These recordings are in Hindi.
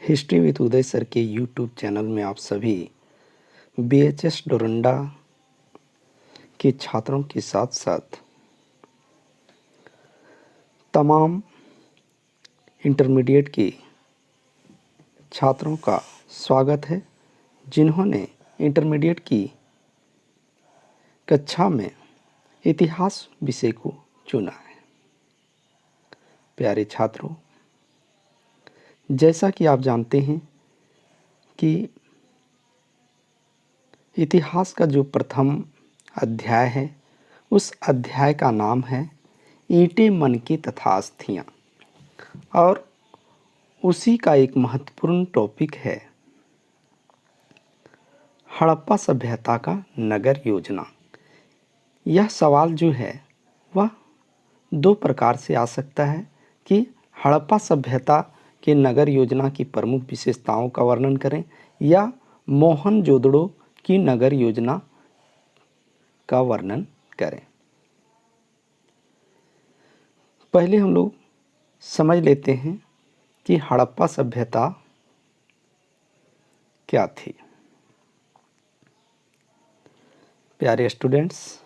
हिस्ट्री विद उदय सर के यूट्यूब चैनल में आप सभी बीएचएस डोरंडा के छात्रों के साथ साथ तमाम इंटरमीडिएट के छात्रों का स्वागत है जिन्होंने इंटरमीडिएट की कक्षा में इतिहास विषय को चुना है। प्यारे छात्रों, जैसा कि आप जानते हैं कि इतिहास का जो प्रथम अध्याय है उस अध्याय का नाम है ईंटें मन की तथा अस्थियाँ, और उसी का एक महत्वपूर्ण टॉपिक है हड़प्पा सभ्यता का नगर योजना। यह सवाल जो है वह दो प्रकार से आ सकता है कि हड़प्पा सभ्यता के नगर योजना की प्रमुख विशेषताओं का वर्णन करें या मोहनजोदड़ो की नगर योजना का वर्णन करें। पहले हम लोग समझ लेते हैं कि हड़प्पा सभ्यता क्या थी। प्यारे स्टूडेंट्स,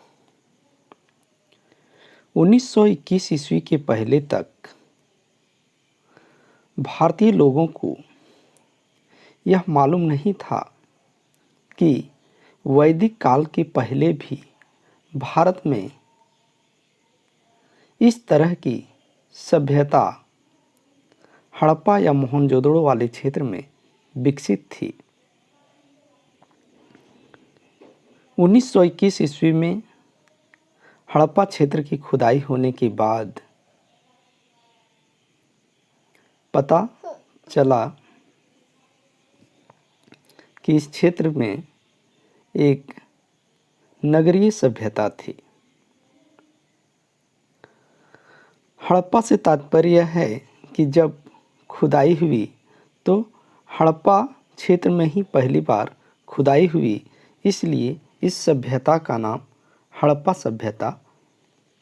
1921 ईस्वी के पहले तक भारतीय लोगों को यह मालूम नहीं था कि वैदिक काल के पहले भी भारत में इस तरह की सभ्यता हड़प्पा या मोहनजोदड़ो वाले क्षेत्र में विकसित थी। 1921 ईस्वी में हड़प्पा क्षेत्र की खुदाई होने के बाद पता चला कि इस क्षेत्र में एक नगरीय सभ्यता थी। हड़प्पा से तात्पर्य है कि जब खुदाई हुई तो हड़प्पा क्षेत्र में ही पहली बार खुदाई हुई, इसलिए इस सभ्यता का नाम हड़प्पा सभ्यता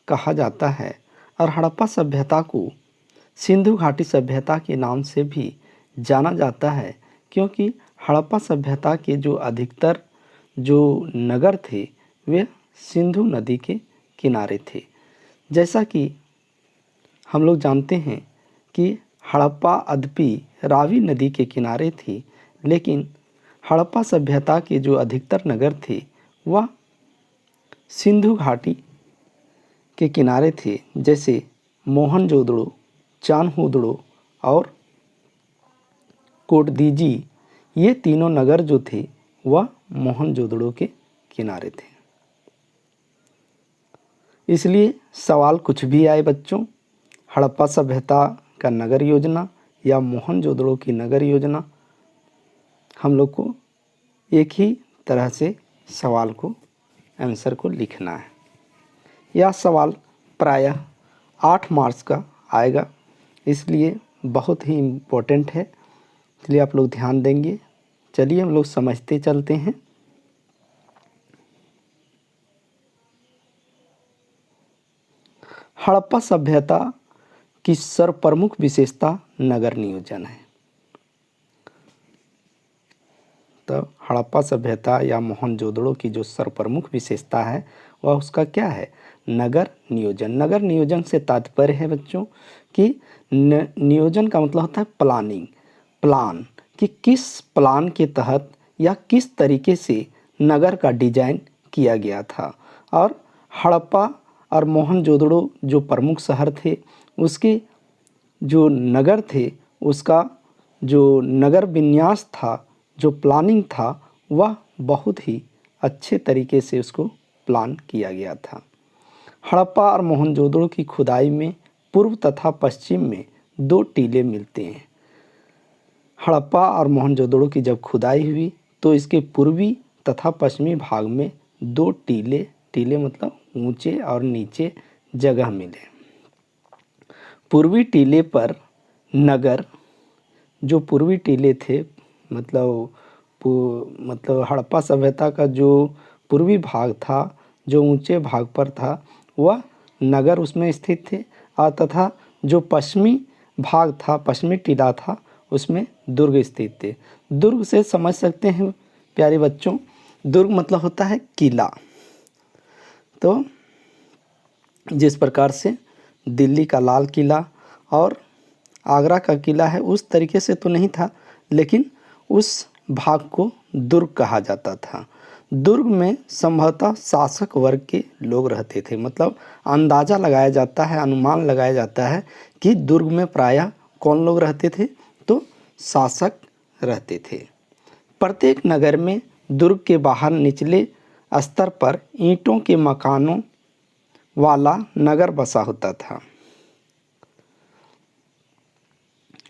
कहा जाता है। और हड़प्पा सभ्यता को सिंधु घाटी सभ्यता के नाम से भी जाना जाता है, क्योंकि हड़प्पा सभ्यता के जो अधिकतर जो नगर थे वे सिंधु नदी के किनारे थे। जैसा कि हम लोग जानते हैं कि हड़प्पा अद्पी रावी नदी के किनारे थी, लेकिन हड़प्पा सभ्यता के जो अधिकतर नगर थे वह सिंधु घाटी के किनारे थे, जैसे मोहनजोदड़ो, चान्होदड़ो और कोटदीजी। ये तीनों नगर जो थे वह मोहनजोदड़ो के किनारे थे। इसलिए सवाल कुछ भी आए बच्चों, हड़प्पा सभ्यता का नगर योजना या मोहनजोदड़ो की नगर योजना, हम लोग को एक ही तरह से सवाल को आंसर को लिखना है। यह सवाल प्रायः 8 मार्क्स का आएगा, इसलिए बहुत ही इम्पोर्टेंट है, इसलिए आप लोग ध्यान देंगे। चलिए हम लोग समझते चलते हैं। हड़प्पा सभ्यता की सर्वप्रमुख विशेषता नगर नियोजन है। तो हड़प्पा सभ्यता या मोहनजोदड़ो की जो सर्वप्रमुख विशेषता है वह उसका क्या है? नगर नियोजन। नगर नियोजन से तात्पर्य है बच्चों कि नियोजन का मतलब होता है प्लान, कि किस प्लान के तहत या किस तरीके से नगर का डिजाइन किया गया था। और हड़प्पा और मोहनजोदड़ो जो प्रमुख शहर थे उसके जो नगर थे उसका जो नगर विन्यास था, जो प्लानिंग था, वह बहुत ही अच्छे तरीके से उसको प्लान किया गया था। हड़प्पा और मोहनजोदड़ो की खुदाई में पूर्व तथा पश्चिम में 2 टीले मिलते हैं। हड़प्पा और मोहनजोदड़ो की जब खुदाई हुई तो इसके पूर्वी तथा पश्चिमी भाग में 2 टीले मतलब ऊंचे और नीचे जगह मिले। पूर्वी टीले पर नगर, जो पूर्वी टीले थे मतलब हड़प्पा सभ्यता का जो पूर्वी भाग था, जो ऊंचे भाग पर था, वह नगर उसमें स्थित थे। और तथा जो पश्चिमी भाग था, पश्चिमी टीला था, उसमें दुर्ग स्थित थे। दुर्ग से समझ सकते हैं प्यारे बच्चों, दुर्ग मतलब होता है किला। तो जिस प्रकार से दिल्ली का लाल किला और आगरा का किला है, उस तरीके से तो नहीं था, लेकिन उस भाग को दुर्ग कहा जाता था। दुर्ग में संभवतः शासक वर्ग के लोग रहते थे। मतलब अंदाज़ा लगाया जाता है, अनुमान लगाया जाता है कि दुर्ग में प्रायः कौन लोग रहते थे, तो शासक रहते थे। प्रत्येक नगर में दुर्ग के बाहर निचले स्तर पर ईंटों के मकानों वाला नगर बसा होता था।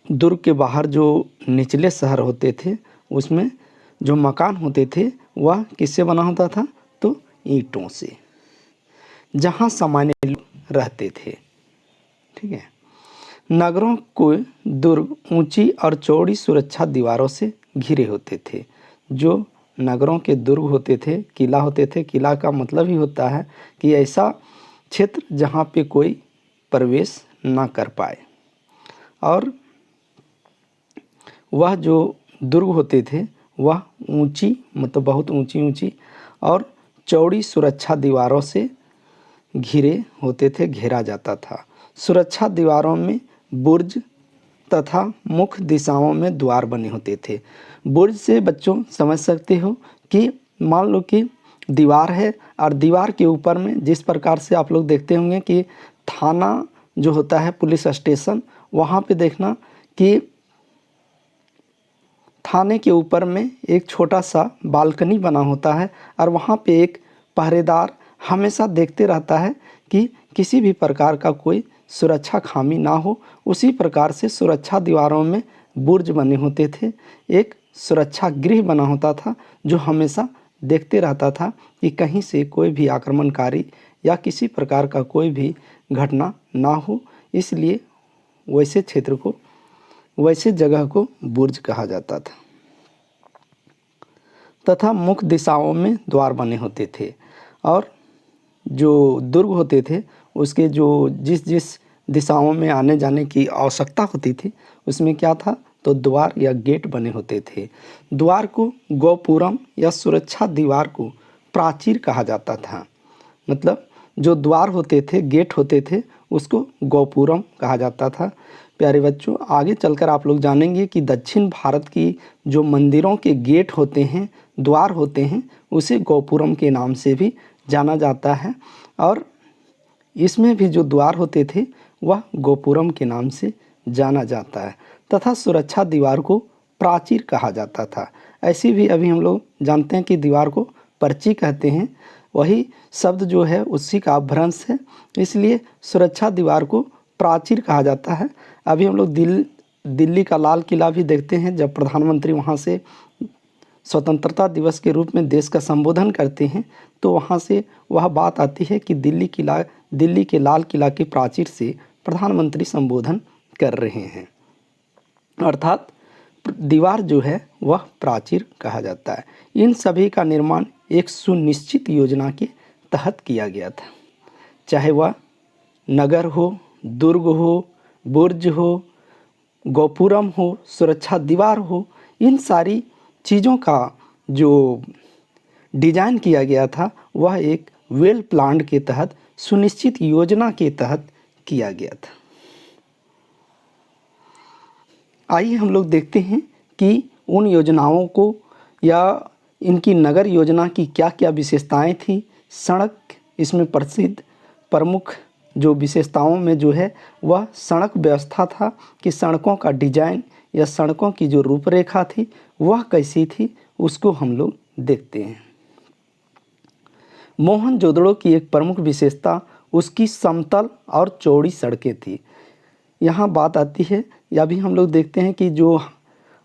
दुर्ग के बाहर जो निचले शहर होते थे, उसमें जो मकान होते थे वह किससे बना होता था, तो ईंटों से, जहाँ सामान्य लोग रहते थे। ठीक है। नगरों को दुर्ग ऊंची और चौड़ी सुरक्षा दीवारों से घिरे होते थे। जो नगरों के दुर्ग होते थे, किला होते थे, किला का मतलब ही होता है कि ऐसा क्षेत्र जहाँ पे कोई प्रवेश ना कर पाए। और वह जो दुर्ग होते थे वह ऊंची, मतलब बहुत ऊंची ऊंची और चौड़ी सुरक्षा दीवारों से घिरे होते थे, घेरा जाता था। सुरक्षा दीवारों में बुर्ज तथा मुख्य दिशाओं में द्वार बने होते थे। बुर्ज से बच्चों समझ सकते हो कि मान लो कि दीवार है और दीवार के ऊपर में जिस प्रकार से आप लोग देखते होंगे कि थाना जो होता है, पुलिस स्टेशन, वहाँ पे देखना कि थाने के ऊपर में एक छोटा सा बालकनी बना होता है और वहाँ पे एक पहरेदार हमेशा देखते रहता है कि किसी भी प्रकार का कोई सुरक्षा खामी ना हो। उसी प्रकार से सुरक्षा दीवारों में बुर्ज बने होते थे। एक सुरक्षा गृह बना होता था जो हमेशा देखते रहता था कि कहीं से कोई भी आक्रमणकारी या किसी प्रकार का कोई भी घटना ना हो। इसलिए वैसे क्षेत्र को, वैसे जगह को बुर्ज कहा जाता था। तथा मुख्य दिशाओं में द्वार बने होते थे और जो दुर्ग होते थे उसके जो जिस जिस दिशाओं में आने जाने की आवश्यकता होती थी उसमें क्या था, तो द्वार या गेट बने होते थे। द्वार को गोपुरम या सुरक्षा दीवार को प्राचीर कहा जाता था। मतलब जो द्वार होते थे, गेट होते थे, उसको गोपुरम कहा जाता था। प्यारे बच्चों, आगे चलकर आप लोग जानेंगे कि दक्षिण भारत की जो मंदिरों के गेट होते हैं, द्वार होते हैं, उसे गोपुरम के नाम से भी जाना जाता है। और इसमें भी जो द्वार होते थे वह गोपुरम के नाम से जाना जाता है। तथा सुरक्षा दीवार को प्राचीर कहा जाता था। ऐसी भी अभी हम लोग जानते हैं कि दीवार को पर्ची कहते हैं, वही शब्द जो है उसी का अपभ्रंश है, इसलिए सुरक्षा दीवार को प्राचीर कहा जाता है। अभी हम लोग दिल्ली का लाल किला भी देखते हैं, जब प्रधानमंत्री वहाँ से स्वतंत्रता दिवस के रूप में देश का संबोधन करते हैं तो वहाँ से वह बात आती है कि दिल्ली के लाल किला के प्राचीर से प्रधानमंत्री संबोधन कर रहे हैं। अर्थात दीवार जो है वह प्राचीर कहा जाता है। इन सभी का निर्माण एक सुनिश्चित योजना के तहत किया गया था, चाहे वह नगर हो, दुर्ग हो, बुर्ज हो, गोपुरम हो, सुरक्षा दीवार हो। इन सारी चीज़ों का जो डिजाइन किया गया था वह एक वेल प्लान्ड के तहत, सुनिश्चित योजना के तहत किया गया था। आइए हम लोग देखते हैं कि उन योजनाओं को या इनकी नगर योजना की क्या क्या विशेषताएं थी। सड़क इसमें प्रसिद्ध प्रमुख जो विशेषताओं में जो है वह सड़क व्यवस्था था कि सड़कों का डिजाइन या सड़कों की जो रूपरेखा थी वह कैसी थी, उसको हम लोग देखते हैं। मोहनजोदड़ो की एक प्रमुख विशेषता उसकी समतल और चौड़ी सड़कें थी। यहाँ बात आती है, या भी हम लोग देखते हैं कि जो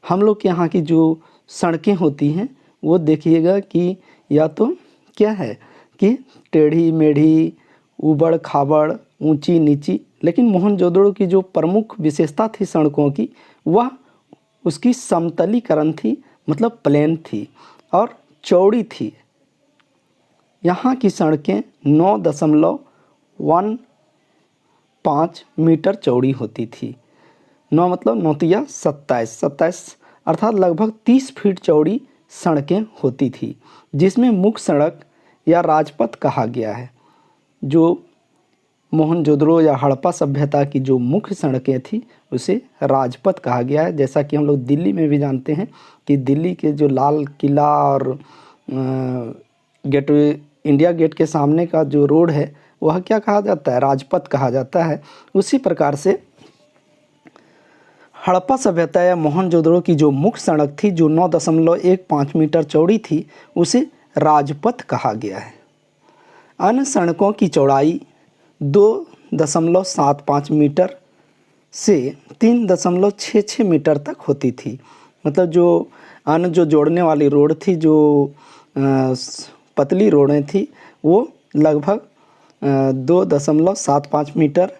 हम लोग के यहाँ की जो सड़कें होती हैं वो देखिएगा कि या तो क्या है कि टेढ़ी मेढ़ी, ऊबड़ खाबड़, ऊंची नीची, लेकिन मोहनजोदड़ो की जो प्रमुख विशेषता थी सड़कों की वह उसकी समतलीकरण थी, मतलब प्लेन थी और चौड़ी थी। यहाँ की सड़कें 9.15 मीटर चौड़ी होती थी। 9 मतलब 9 तिया 27, 27 अर्थात लगभग 30 फीट चौड़ी सड़कें होती थी, जिसमें मुख्य सड़क या राजपथ कहा गया है। जो मोहनजोदड़ो या हड़प्पा सभ्यता की जो मुख्य सड़कें थी उसे राजपथ कहा गया है। जैसा कि हम लोग दिल्ली में भी जानते हैं कि दिल्ली के जो लाल किला और गेटवे इंडिया गेट के सामने का जो रोड है वह क्या कहा जाता है, राजपथ कहा जाता है। उसी प्रकार से हड़प्पा सभ्यता या मोहनजोदड़ो की जो मुख्य सड़क थी जो 9.15 मीटर चौड़ी थी उसे राजपथ कहा गया है। अन्य सड़कों की चौड़ाई 2.75 मीटर से 3.66 मीटर तक होती थी। मतलब जो अन्य जो जोड़ने वाली रोड थी, जो पतली रोडें थी, वो लगभग 2.75 मीटर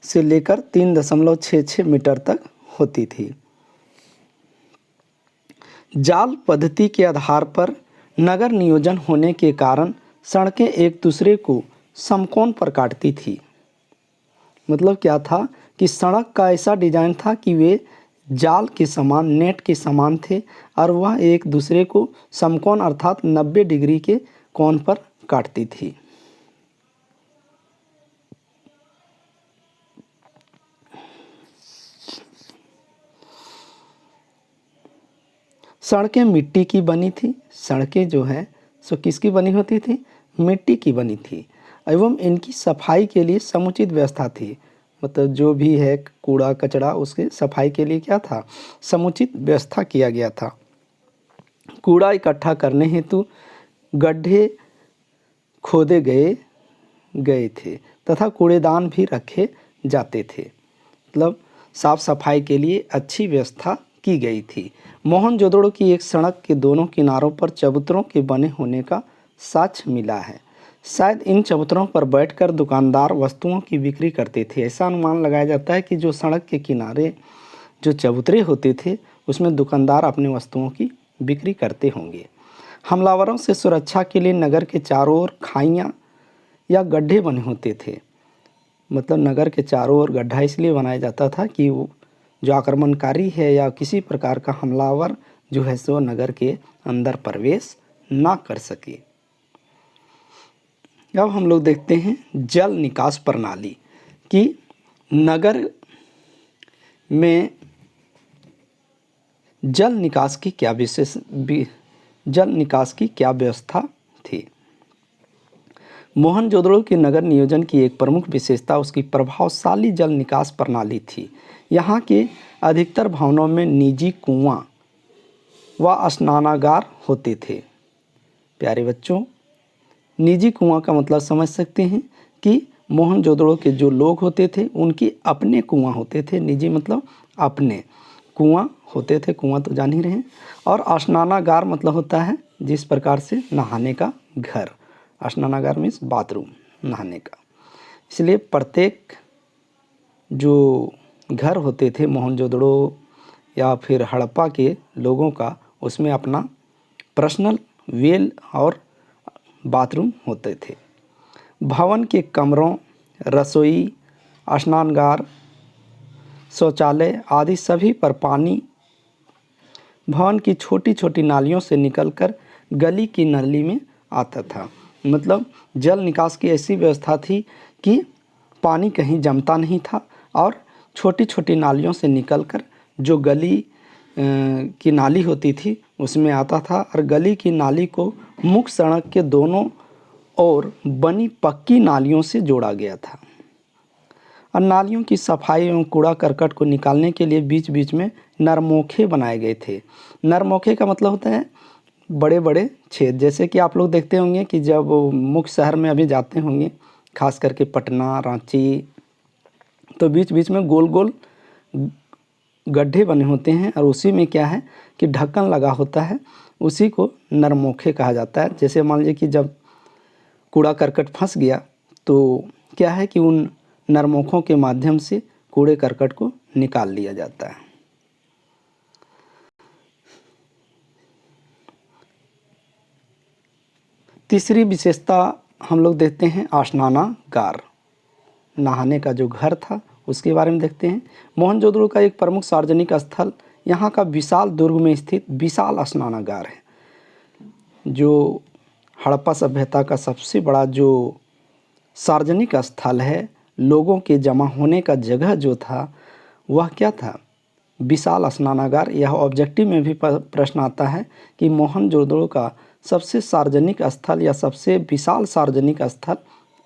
से लेकर 3.66 मीटर तक होती थी। जाल पद्धति के आधार पर नगर नियोजन होने के कारण सड़कें एक दूसरे को समकोण पर काटती थी। मतलब क्या था कि सड़क का ऐसा डिजाइन था कि वे जाल के समान, नेट के समान थे और वह एक दूसरे को समकोण अर्थात 90 डिग्री के कोण पर काटती थी। सड़कें मिट्टी की बनी थी। सड़कें जो है सो किसकी बनी होती थी, मिट्टी की बनी थी एवं इनकी सफाई के लिए समुचित व्यवस्था थी। मतलब जो भी है कूड़ा कचरा उसके सफाई के लिए क्या था, समुचित व्यवस्था किया गया था। कूड़ा इकट्ठा करने हेतु गड्ढे खोदे गए थे तथा कूड़ेदान भी रखे जाते थे। मतलब साफ सफाई के लिए अच्छी व्यवस्था की गई थी। मोहनजोदड़ो की एक सड़क के दोनों किनारों पर चबूतरों के बने होने का साक्ष्य मिला है। शायद इन चबूतरों पर बैठकर दुकानदार वस्तुओं की बिक्री करते थे। ऐसा अनुमान लगाया जाता है कि जो सड़क के किनारे जो चबूतरे होते थे उसमें दुकानदार अपने वस्तुओं की बिक्री करते होंगे। हमलावरों से सुरक्षा के लिए नगर के चारों ओर खाइयाँ या गड्ढे बने होते थे। मतलब नगर के चारों ओर गड्ढा इसलिए बनाया जाता था कि वो जो आक्रमणकारी है या किसी प्रकार का हमलावर जो है सो नगर के अंदर प्रवेश ना कर सके। अब हम लोग देखते हैं जल निकास प्रणाली कि नगर में जल निकास की क्या व्यवस्था थी। मोहनजोदड़ो के नगर नियोजन की एक प्रमुख विशेषता उसकी प्रभावशाली जल निकास प्रणाली थी। यहाँ के अधिकतर भवनों में निजी कुआं व स्नानागार होते थे। प्यारे बच्चों, निजी कुआं का मतलब समझ सकते हैं कि मोहनजोदड़ो के जो लोग होते थे उनके अपने कुआं होते थे। निजी मतलब अपने कुआं होते थे, कुआं तो जान ही रहे हैं। और स्नानागार मतलब होता है जिस प्रकार से नहाने का घर। स्नानागार मीन्स बाथरूम, नहाने का। इसलिए प्रत्येक जो घर होते थे मोहनजोदड़ो या फिर हड़प्पा के लोगों का, उसमें अपना पर्सनल वेल और बाथरूम होते थे। भवन के कमरों, रसोई, स्नानगार, शौचालय आदि सभी पर पानी भवन की छोटी छोटी नालियों से निकलकर गली की नली में आता था। मतलब जल निकास की ऐसी व्यवस्था थी कि पानी कहीं जमता नहीं था और छोटी छोटी नालियों से निकलकर जो गली की नाली होती थी उसमें आता था और गली की नाली को मुख्य सड़क के दोनों ओर बनी पक्की नालियों से जोड़ा गया था। और नालियों की सफाई एवं कूड़ा करकट को निकालने के लिए बीच बीच में नरमोखे बनाए गए थे। नरमोखे का मतलब होता है बड़े बड़े छेद। जैसे कि आप लोग देखते होंगे कि जब मुख्य शहर में अभी जाते होंगे, खास करके पटना, रांची, तो बीच बीच में गोल गोल गड्ढे बने होते हैं और उसी में क्या है कि ढक्कन लगा होता है, उसी को नरमोखे कहा जाता है। जैसे मान लीजिए कि जब कूड़ा करकट फंस गया तो क्या है कि उन नरमोखों के माध्यम से कूड़े करकट को निकाल लिया जाता है। तीसरी विशेषता हम लोग देखते हैं स्नानागार। नहाने का जो घर था उसके बारे में देखते हैं। मोहनजोदड़ो का एक प्रमुख सार्वजनिक स्थल यहाँ का विशाल दुर्ग में स्थित विशाल स्नानागार है, जो हड़प्पा सभ्यता का सबसे बड़ा जो सार्वजनिक स्थल है, लोगों के जमा होने का जगह जो था वह क्या था, विशाल स्नानागार। यह ऑब्जेक्टिव में भी प्रश्न आता है कि मोहनजोदड़ो का सबसे सार्वजनिक स्थल या सबसे विशाल सार्वजनिक स्थल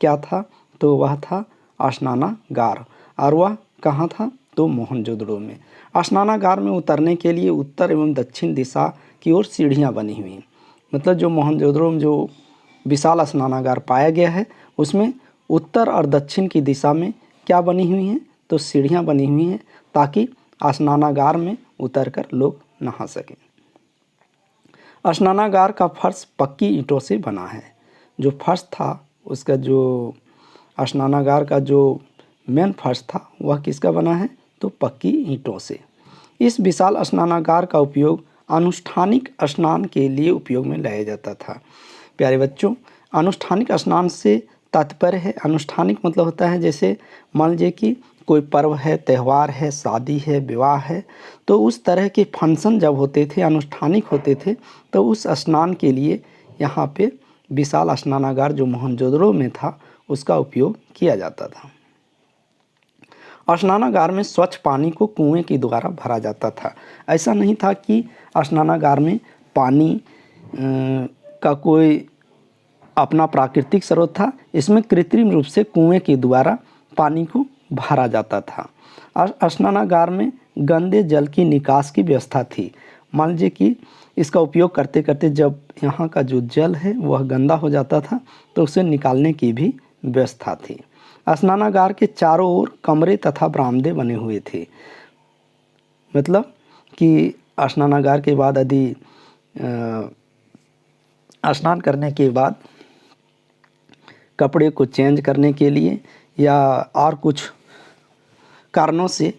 क्या था, तो वह था स्नानागार। और वह कहाँ था, तो मोहनजोदड़ो में। स्नानागार में उतरने के लिए उत्तर एवं दक्षिण दिशा की ओर सीढ़ियाँ बनी हुई हैं। मतलब जो मोहनजोदड़ो में जो विशाल स्नानागार पाया गया है उसमें उत्तर और दक्षिण की दिशा में क्या बनी हुई हैं, तो सीढ़ियाँ बनी हुई हैं, ताकि स्नानागार में उतरकर लोग नहा सकें। स्नानागार का फर्श पक्की ईंटों से बना है। जो फर्श था उसका, जो स्नानागार का जो मेन फर्श था वह किसका बना है, तो पक्की ईंटों से। इस विशाल स्नानागार का उपयोग अनुष्ठानिक स्नान के लिए उपयोग में लाया जाता था। प्यारे बच्चों, अनुष्ठानिक स्नान से तात्पर्य है, अनुष्ठानिक मतलब होता है जैसे मान लीजिए कि कोई पर्व है, त्यौहार है, शादी है, विवाह है, तो उस तरह के फंक्शन जब होते थे, अनुष्ठानिक होते थे, तो उस स्नान के लिए यहाँ पे विशाल स्नानागार जो मोहनजोदड़ो में था उसका उपयोग किया जाता था। स्नानागार में स्वच्छ पानी को कुएं के द्वारा भरा जाता था। ऐसा नहीं था कि स्नानागार में पानी का कोई अपना प्राकृतिक स्रोत था, इसमें कृत्रिम रूप से कुएं के द्वारा पानी को भरा जाता था। स्नानागार में गंदे जल की निकास की व्यवस्था थी। मान लीजिए कि इसका उपयोग करते करते जब यहाँ का जो जल है वह गंदा हो जाता था तो उसे निकालने की भी व्यवस्था थी। स्नानागार के चारों ओर कमरे तथा बरामदे बने हुए थे। मतलब कि स्नानागार के बाद यदि स्नान करने के बाद कपड़े को चेंज करने के लिए या और कुछ कारणों से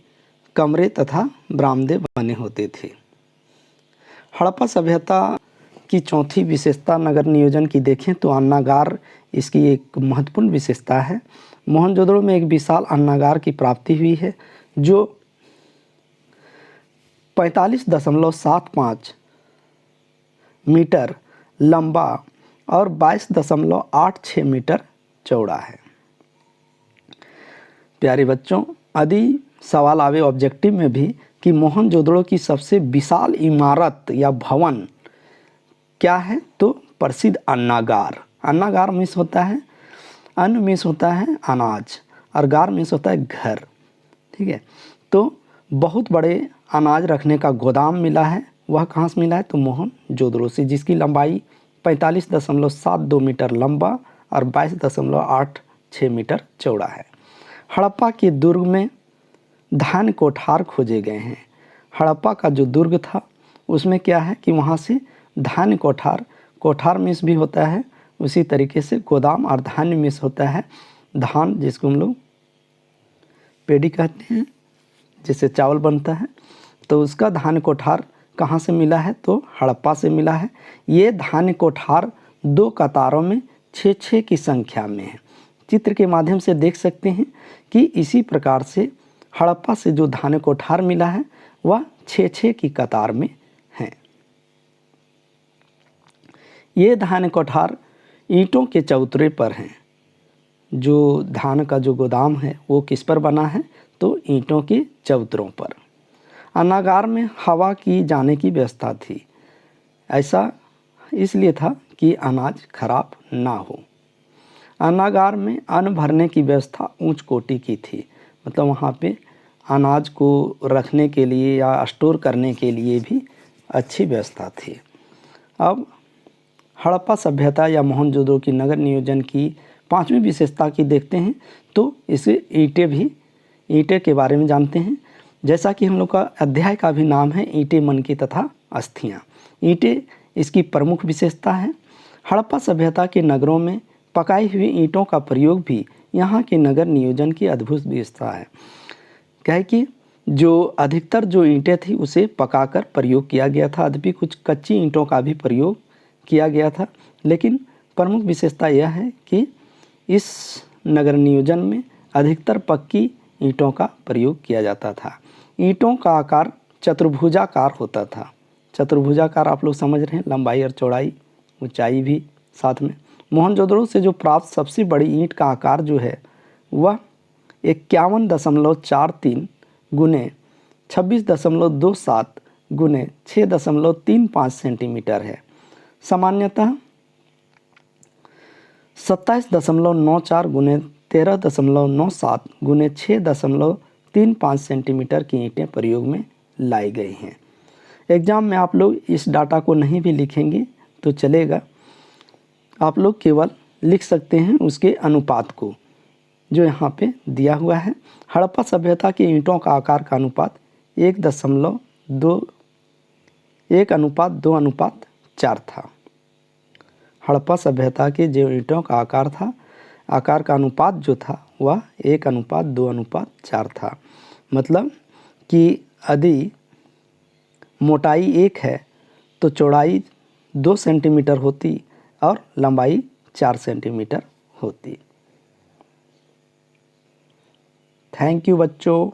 कमरे तथा बरामदे बने होते थे। हड़प्पा सभ्यता की चौथी विशेषता नगर नियोजन की देखें तो अन्नागार इसकी एक महत्वपूर्ण विशेषता है। मोहनजोदड़ो में एक विशाल अन्नागार की प्राप्ति हुई है जो 45.75 मीटर लंबा और 22.86 मीटर चौड़ा है। प्यारे बच्चों, यदि सवाल आवे ऑब्जेक्टिव में भी कि मोहनजोदड़ो की सबसे विशाल इमारत या भवन क्या है, तो प्रसिद्ध अन्नागार। अन्नागार मीन्स होता है, अन्न मीन्स होता है अनाज और गार मीन्स होता है घर, ठीक है। तो बहुत बड़े अनाज रखने का गोदाम मिला है, वह कहाँ से मिला है, तो मोहनजोदड़ो से, जिसकी लंबाई 45.72 मीटर लंबा और 22.86 मीटर चौड़ा है। हड़प्पा के दुर्ग में धान्य कोठार खोजे गए हैं। हड़प्पा का जो दुर्ग था उसमें क्या है कि वहाँ से धान्य कोठार मीन्स भी होता है, उसी तरीके से गोदाम, और धान्य मीन्स होता है धान, जिसको हम लोग पेड़ी कहते हैं, जिससे चावल बनता है। तो उसका धान्य कोठार कहाँ से मिला है, तो हड़प्पा से मिला है। ये धान्य कोठार 2 कतारों में 6-6 की संख्या में है। चित्र के माध्यम से देख सकते हैं कि इसी प्रकार से हड़प्पा से जो धान्य कोठार मिला है वह 6-6 की कतार में है। ये धान्य कोठार ईंटों के चबूतरे पर हैं। जो धान का जो गोदाम है वो किस पर बना है, तो ईंटों के चबूतरों पर। अन्नागार में हवा की जाने की व्यवस्था थी। ऐसा इसलिए था कि अनाज खराब ना हो। अन्नागार में अन्न भरने की व्यवस्था उच्च कोटि की थी। मतलब वहाँ पे अनाज को रखने के लिए या स्टोर करने के लिए भी अच्छी व्यवस्था थी। अब हड़प्पा सभ्यता या मोहनजोदड़ो की नगर नियोजन की 5वीं विशेषता की देखते हैं, तो इसे ईंटें के बारे में जानते हैं। जैसा कि हम लोग का अध्याय का भी नाम है ईंटें मन की तथा अस्थियाँ। ईंटें इसकी प्रमुख विशेषता है। हड़प्पा सभ्यता के नगरों में पकाई हुई ईंटों का प्रयोग भी यहाँ के नगर नियोजन की अद्भुत विशेषता है। क्या है कि जो अधिकतर जो ईंटें थी उसे पकाकर प्रयोग किया गया था, यद्यपि कुछ कच्ची ईंटों का भी प्रयोग किया गया था, लेकिन प्रमुख विशेषता यह है कि इस नगर नियोजन में अधिकतर पक्की ईंटों का प्रयोग किया जाता था। ईंटों का आकार चतुर्भुजाकार होता था। चतुर्भुजाकार आप लोग समझ रहे हैं, लंबाई और चौड़ाई, ऊंचाई भी साथ में। मोहनजोदड़ो से जो प्राप्त सबसे बड़ी ईंट का आकार जो है वह 51.43 गुने 26.27 गुने 6.35 सेंटीमीटर है। सामान्यतः 27.94 गुने 13.97 गुने 6.35 सेंटीमीटर की ईंटें प्रयोग में लाई गई हैं। एग्ज़ाम में आप लोग इस डाटा को नहीं भी लिखेंगे तो चलेगा, आप लोग केवल लिख सकते हैं उसके अनुपात को जो यहाँ पे दिया हुआ है। हड़प्पा सभ्यता की ईंटों का आकार का अनुपात 1:2:4 था। हड़प्पा सभ्यता के जो ईंटों का आकार था, आकार का अनुपात जो था वह 1:2:4 था। मतलब कि यदि मोटाई 1 है तो चौड़ाई 2 सेंटीमीटर होती और लंबाई 4 सेंटीमीटर होती। थैंक यू बच्चों।